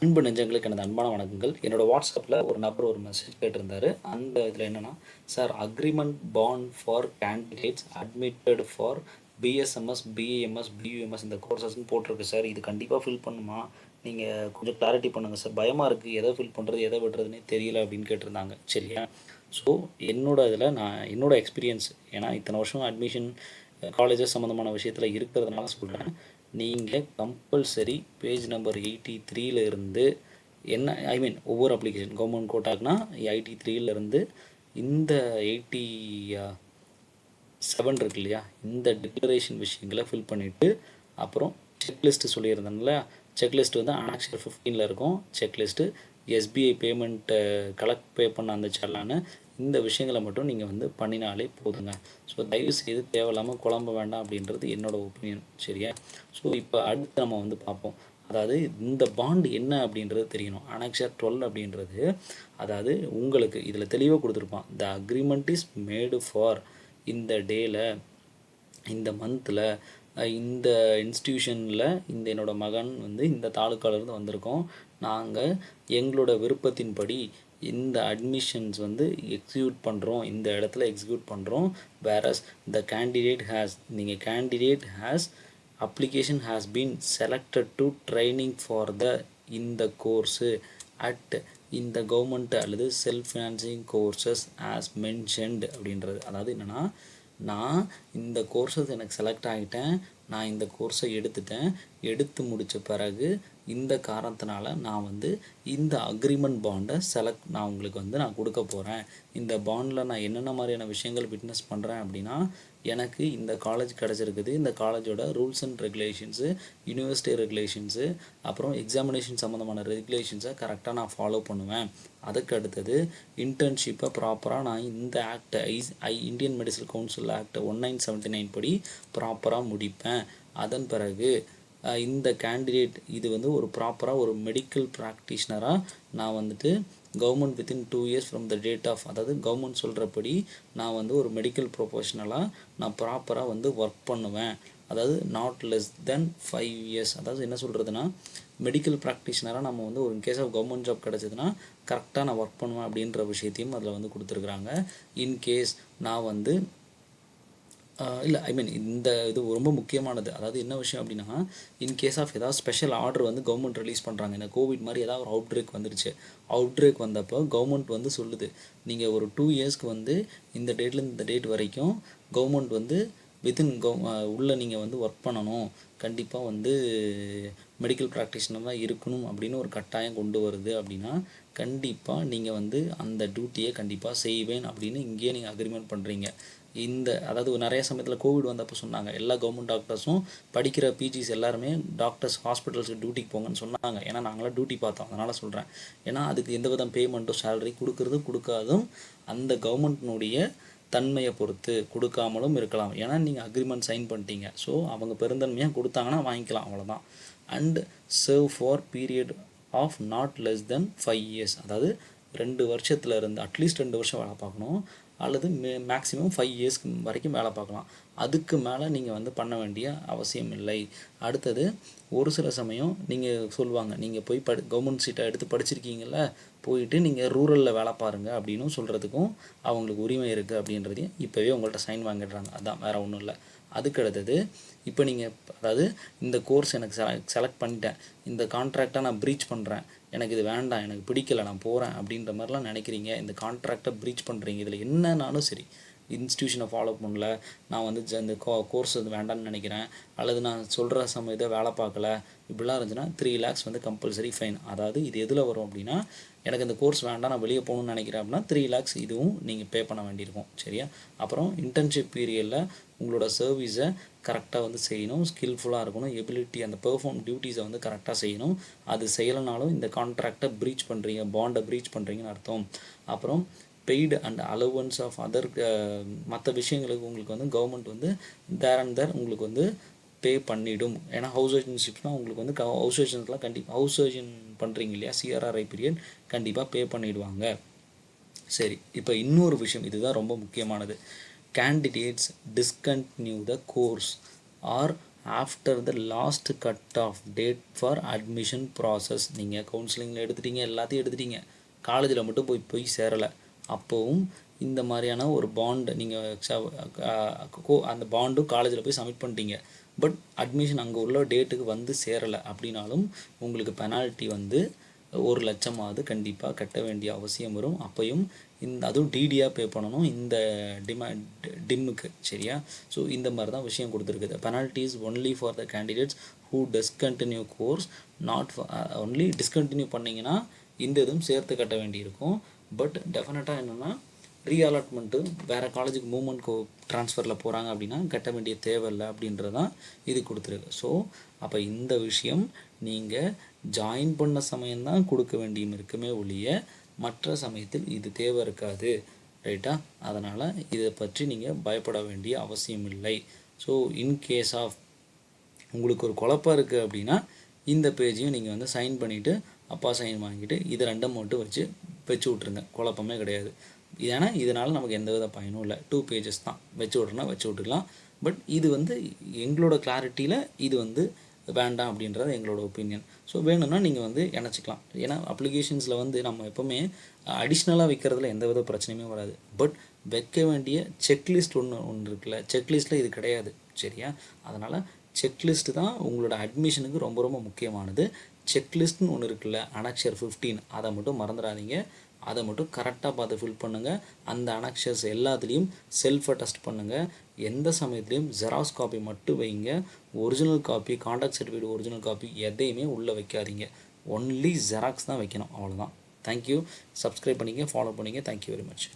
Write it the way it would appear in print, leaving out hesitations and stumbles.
அன்பு நெஞ்சங்களுக்கு எனது அன்பான வணக்கங்கள். என்னோட வாட்ஸ்அப்பில் ஒரு நபர் ஒரு மெசேஜ் கேட்டிருந்தாரு. அந்த இதில் என்னென்னா, sir agreement bond for candidates admitted for BSMS, BAMS, BUMS இந்த கோர்சஸ்ன்னு போட்டிருக்கு சார். இது கண்டிப்பாக ஃபில் பண்ணுமா? நீங்கள் கொஞ்சம் கிளாரிட்டி பண்ணுங்கள் சார். பயமாக இருக்குது, எதை ஃபில் பண்ணுறது எதை விடுறதுனே தெரியல அப்படின்னு கேட்டிருந்தாங்க. சரியா? ஸோ இதில் நான் என்னோடய எக்ஸ்பீரியன்ஸ், ஏன்னா இத்தனை வருஷம் அட்மிஷன் காலேஜஸ் சம்மந்தமான விஷயத்தில் இருக்கிறதுனால சொல்கிறேன். நீங்கள் கம்பல்சரி பேஜ் நம்பர் 83 இருந்து என்ன ஒவ்வொரு அப்ளிகேஷன் கவர்மெண்ட் கோட்டாக்குனா 83 இருந்து இந்த 87 இருக்கு இல்லையா, இந்த டிக்ளரேஷன் விஷயங்களை ஃபில் பண்ணிவிட்டு அப்புறம் செக்லிஸ்ட்டு சொல்லியிருந்தேன்ல, செக்லிஸ்ட் வந்து அனாக்சர் 15 இருக்கும். செக்லிஸ்ட்டு எஸ்பிஐ பேமெண்ட்டை பே பண்ண அந்த செல்லான்னு இந்த விஷயங்களை மட்டும் நீங்கள் வந்து பண்ணினாலே போதுங்க. ஸோ தயவுசெய்து தேவையில்லாமல் குழம்ப வேண்டாம் அப்படின்றது என்னோடய ஒப்பீனியன். சரியா? ஸோ இப்போ அடுத்து நம்ம வந்து பார்ப்போம். அதாவது இந்த பாண்டு என்ன அப்படின்றது தெரியணும். அனெக்சர் 12 அப்படின்றது அதாவது உங்களுக்கு இதில் தெளிவாக கொடுத்துருப்பான். The agreement is made for இந்த டேயில், இந்த மந்தில், இந்த இன்ஸ்டியூஷனில் இந்த என்னோடய மகன் வந்து இந்த தாலுக்காலேருந்து வந்திருக்கோம். நாங்கள் எங்களோட விருப்பத்தின்படி இந்த அட்மிஷன்ஸ் வந்து எக்ஸிக்யூட் பண்ணுறோம், இந்த இடத்துல எக்ஸிக்யூட் பண்ணுறோம். வேரஸ் த கேண்டிடேட் ஹேஸ், நீங்கள் candidate has application has been selected to training for the இந்த கோர்ஸு அட் இந்த கவர்மெண்ட் அல்லது self financing courses as mentioned அப்படின்றது. அதாவது என்னென்னா, நான் இந்த கோர்ஸஸ் எனக்கு செலக்ட் ஆகிட்டேன், நான் இந்த கோர்ஸை எடுத்து முடித்த பிறகு இந்த காரணத்தினால நான் வந்து இந்த அக்ரிமெண்ட் பாண்டை நான் உங்களுக்கு வந்து நான் கொடுக்க போகிறேன். இந்த பாண்டில் நான் என்னென்ன மாதிரியான விஷயங்கள் விட்னஸ் பண்ணுறேன் அப்படின்னா, எனக்கு இந்த காலேஜ் கிடச்சிருக்குது, இந்த காலேஜோட rules and regulations, university regulations, அப்புறம் எக்ஸாமினேஷன் சம்மந்தமான ரெகுலேஷன்ஸை கரெக்டாக நான் ஃபாலோ பண்ணுவேன். அதுக்கு அடுத்தது இன்டர்ன்ஷிப்பை ப்ராப்பராக நான் இந்த act Indian medical council act 1979 படி ப்ராப்பராக முடிப்பேன். அதன் பிறகு இந்த கேண்டிடேட் இது வந்து ஒரு ப்ராப்பராக ஒரு மெடிக்கல் ப்ராக்டிஷ்னராக நான் வந்துட்டு government within 2 years from the date of, அதாவது கவர்மெண்ட் சொல்கிறபடி நான் வந்து ஒரு மெடிக்கல் ப்ரொஃபஷனலாக நான் ப்ராப்பராக வந்து ஒர்க் பண்ணுவேன். அதாவது நாட் லெஸ் தென் 5 இயர்ஸ். அதாவது என்ன சொல்கிறதுனா, மெடிக்கல் ப்ராக்டிஷனராக நம்ம வந்து ஒரு இன்கேஸ் ஆஃப் கவர்மெண்ட் ஜாப் கிடச்சதுன்னா கரெக்டாக நான் ஒர்க் பண்ணுவேன் அப்படின்ற விஷயத்தையும் அதில் வந்து கொடுத்துருக்குறாங்க. இன்கேஸ் நான் வந்து இல்லை இந்த இது ரொம்ப முக்கியமானது. அதாவது என்ன விஷயம் அப்படின்னா, இன்கேஸ் ஆஃப் ஏதாவது ஸ்பெஷல் ஆர்டர் வந்து கவர்மெண்ட் ரிலீஸ் பண்ணுறாங்க. இந்த கோவிட் மாதிரி ஏதாவது ஒரு அவுட் பிரேக் வந்துருச்சு. அவுட் பிரேக் வந்தப்போ கவர்மெண்ட் வந்து சொல்லுது, நீங்கள் ஒரு 2 இயர்ஸ்க்கு வந்து இந்த டேட்லேருந்து இந்த டேட் வரைக்கும் கவர்மெண்ட் வந்து வித்தின் உள்ளே நீங்கள் வந்து ஒர்க் பண்ணணும், கண்டிப்பாக வந்து மெடிக்கல் ப்ராக்டிஷனர் தான் இருக்கணும் அப்படின்னு ஒரு கட்டாயம் கொண்டு வருது. அப்படின்னா கண்டிப்பாக நீங்கள் வந்து அந்த டியூட்டியை கண்டிப்பாக செய்வேன் அப்படின்னு இங்கேயே நீங்கள் அக்ரிமெண்ட் பண்ணுறீங்க. அதாவது நிறைய சமயத்தில் கோவிட் வந்தப்போ சொன்னாங்க, எல்லா கவர்மெண்ட் டாக்டர்ஸும் படிக்கிற பிஜிஸ் எல்லாருமே டாக்டர்ஸ் ஹாஸ்பிட்டல்ஸுக்கு டியூட்டிக்கு போங்கன்னு சொன்னாங்க. ஏன்னா நாங்களாம் டியூட்டி பார்த்தோம், அதனால் சொல்கிறேன். ஏன்னா அதுக்கு எந்த விதம் பேமெண்ட்டும் சேலரி கொடுக்குறதும் கொடுக்காதும் அந்த கவர்மெண்ட்னுடைய தன்மையை பொறுத்து கொடுக்காமலும் இருக்கலாம். ஏன்னா நீங்கள் அக்ரிமெண்ட் சைன் பண்ணிட்டீங்க. ஸோ அவங்க பெருந்தன்மையாக கொடுத்தாங்கன்னா வாங்கிக்கலாம், அவ்வளோதான். And serve for period of not less than 5 years. அதாவது 2 வருஷத்துல இருந்து அட்லீஸ்ட் 2 வருஷம் வேலை பார்க்கணும், அல்லது மேக்ஸிமம் 5 இயர்ஸ்க்கு வரைக்கும் வேலை பார்க்கலாம். அதுக்கு மேலே நீங்கள் வந்து பண்ண வேண்டிய அவசியம் இல்லை. அடுத்தது ஒரு சில சமயம் நீங்கள் சொல்லுவாங்க, நீங்கள் போய் கவர்மெண்ட் சீட்டை எடுத்து படிச்சிருக்கீங்கள, போயிட்டு நீங்கள் ரூரலில் வேலை பாருங்கள் அப்படின்னு சொல்கிறதுக்கும் அவங்களுக்கு உரிமை இருக்குது அப்படின்றதையும் இப்போவே உங்கள்கிட்ட சைன் வாங்கிடுறாங்க. அதுதான், வேறு ஒன்றும் இல்லை. அதுக்கு அடுத்தது இப்போ நீங்கள் அதாவது இந்த கோர்ஸ் எனக்கு செலக்ட் பண்ணிட்டேன், இந்த கான்ட்ராக்டை நான் ப்ரீச் பண்ணுறேன், எனக்கு இது வேண்டாம், எனக்கு பிடிக்கலை, நான் போகிறேன் அப்படின்ற மாதிரிலாம் நினைக்கிறீங்க, இந்த கான்ட்ராக்டை ப்ரீச் பண்ணுறீங்க. இதில் என்னன்னாலும் சரி, இன்ஸ்டியூஷனை ஃபாலோ பண்ணல, நான் வந்து இந்த கோர்ஸ் வந்து வேண்டாம்னு நினைக்கிறேன், அல்லது நான் சொல்கிற சமயத்தை வேலை பார்க்கல, இப்படிலாம் இருந்துச்சுன்னா 3 lakhs வந்து கம்பல்சரி ஃபைன். அதாவது இது எதில் வரும் அப்படின்னா, எனக்கு இந்த கோர்ஸ் வேண்டாம், நான் வெளியே போகணுன்னு நினைக்கிறேன் அப்படின்னா 3 lakhs இதுவும் நீங்கள் பே பண்ண வேண்டியிருக்கும். சரியா? அப்புறம் இன்டர்ன்ஷிப் பீரியடில் உங்களோட சர்வீஸை கரெக்டாக வந்து செய்யணும், ஸ்கில்ஃபுல்லாக இருக்கணும், எபிலிட்டி அந்த பெர்ஃபார்ம் டியூட்டிஸை வந்து கரெக்டாக செய்யணும். அது செய்யலைனாலும் இந்த கான்ட்ராக்டை ப்ரீச் பண்ணுறீங்க, பாண்டை ப்ரீச் பண்ணுறீங்கன்னு அர்த்தம். அப்புறம் paid and allowance of other மற்ற விஷயங்களுக்கு உங்களுக்கு வந்து கவர்மெண்ட் வந்து தேர் அண்ட் தேர் உங்களுக்கு வந்து பே பண்ணிவிடும். ஏன்னா ஹவுஸ் சர்ஜன்ஷிப்ஸ்னால் உங்களுக்கு வந்து ஹவுஸ் சர்ஜன்ஸ்லாம் கண்டிப்பாக ஹவுஸ் சர்ஜன் பண்ணுறீங்க இல்லையா, சிஆர்ஆர்ஐ பீரியட் கண்டிப்பாக பே பண்ணிவிடுவாங்க. சரி, இப்போ இன்னொரு விஷயம், இதுதான் ரொம்ப முக்கியமானது. Candidates discontinue the course or after the last cut off date for admission process. நீங்கள் கவுன்சிலிங்கில் எடுத்துட்டீங்க, எல்லாத்தையும் எடுத்துட்டீங்க, காலேஜில் மட்டும் போய் சேரலை. அப்போவும் இந்த மாதிரியான ஒரு பாண்ட் நீங்கள் அந்த பாண்டும் காலேஜில் போய் சப்மிட் பண்ணிட்டீங்க, பட் அட்மிஷன் அங்கே உள்ள டேட்டுக்கு வந்து சேரலை அப்படின்னாலும் உங்களுக்கு பெனால்ட்டி வந்து 1,00,000 கண்டிப்பாக கட்ட வேண்டிய அவசியம் வரும். அப்பையும் அதுவும் டிடியாக பே பண்ணணும் இந்த டிம்முக்கு. சரியா? ஸோ இந்த மாதிரி தான் விஷயம் கொடுத்துருக்குது. Penalties only for the candidates who discontinue course, not only discontinue பண்ணிங்கன்னா இந்த இதுவும் சேர்த்து கட்ட வேண்டியிருக்கும். பட் டெஃபினட்டாக என்னென்னா ரீஅலாட்மெண்ட்டு வேறு காலேஜுக்கு மூவ்மெண்ட் ட்ரான்ஸ்ஃபரில் போகிறாங்க அப்படின்னா கட்ட வேண்டிய தேவையில்லை அப்படின்றதான் இது கொடுத்துருக்கு. ஸோ அப்போ இந்த விஷயம் நீங்கள் ஜாயின் பண்ண சமயம்தான் கொடுக்க வேண்டியும் இருக்குமே ஒழிய மற்ற சமயத்தில் இது தேவை இருக்காது. ரைட்டா? அதனால் இதை பற்றி நீங்கள் பயப்பட வேண்டிய அவசியம் இல்லை. ஸோ இன்கேஸ் ஆஃப் உங்களுக்கு ஒரு குழப்பம் இருக்குது அப்படின்னா இந்த பேஜையும் நீங்கள் வந்து சைன் பண்ணிவிட்டு அப்பா சைன் வாங்கிட்டு இதை ரெண்டும் மட்டும் வச்சு விட்ருங்க, குழப்பமே கிடையாது. ஏன்னா இதனால் நமக்கு எந்த வித பயனும் இல்லை. 2 பேஜஸ் தான், வச்சு விட்றனா வச்சு விட்டுக்கலாம். பட் இது வந்து எங்களோட கிளாரிட்டியில் இது வந்து வேண்டாம் அப்படின்றது எங்களோட ஒப்பீனியன். ஸோ வேணும்னா நீங்கள் வந்து இணைச்சிக்கலாம். ஏன்னா அப்ளிகேஷன்ஸில் வந்து நம்ம எப்போவுமே அடிஷ்னலாக வைக்கிறதுல எந்த வித பிரச்சனையுமே வராது. பட் வைக்க வேண்டிய செக்லிஸ்ட் ஒன்று இருக்குல்ல, செக்லிஸ்ட்டில் இது கிடையாது. சரியா? அதனால் செக்லிஸ்ட்டு தான் உங்களோட அட்மிஷனுக்கு ரொம்ப ரொம்ப முக்கியமானது. செக்லிஸ்ட்னு ஒன்று இருக்குல்ல, அனக்ஷர் 15, அதை மட்டும் மறந்துடாதீங்க. அதை மட்டும் கரெக்டாக பார்த்து ஃபில் பண்ணுங்கள். அந்த அனக்ஷர்ஸ் எல்லாத்துலேயும் செல்ஃப் அட்டஸ்ட் பண்ணுங்கள். எந்த சமயத்துலேயும் ஜெராக்ஸ் காப்பி மட்டும் வைங்க. Original copy, contact certificate original copy எதையுமே உள்ளே வைக்காதீங்க. ஒன்லி ஜெராக்ஸ் தான் வைக்கணும், அவ்வளோதான். தேங்க்யூ. சப்ஸ்கிரைப் பண்ணிங்க, ஃபாலோ பண்ணிங்க. Thank you very much.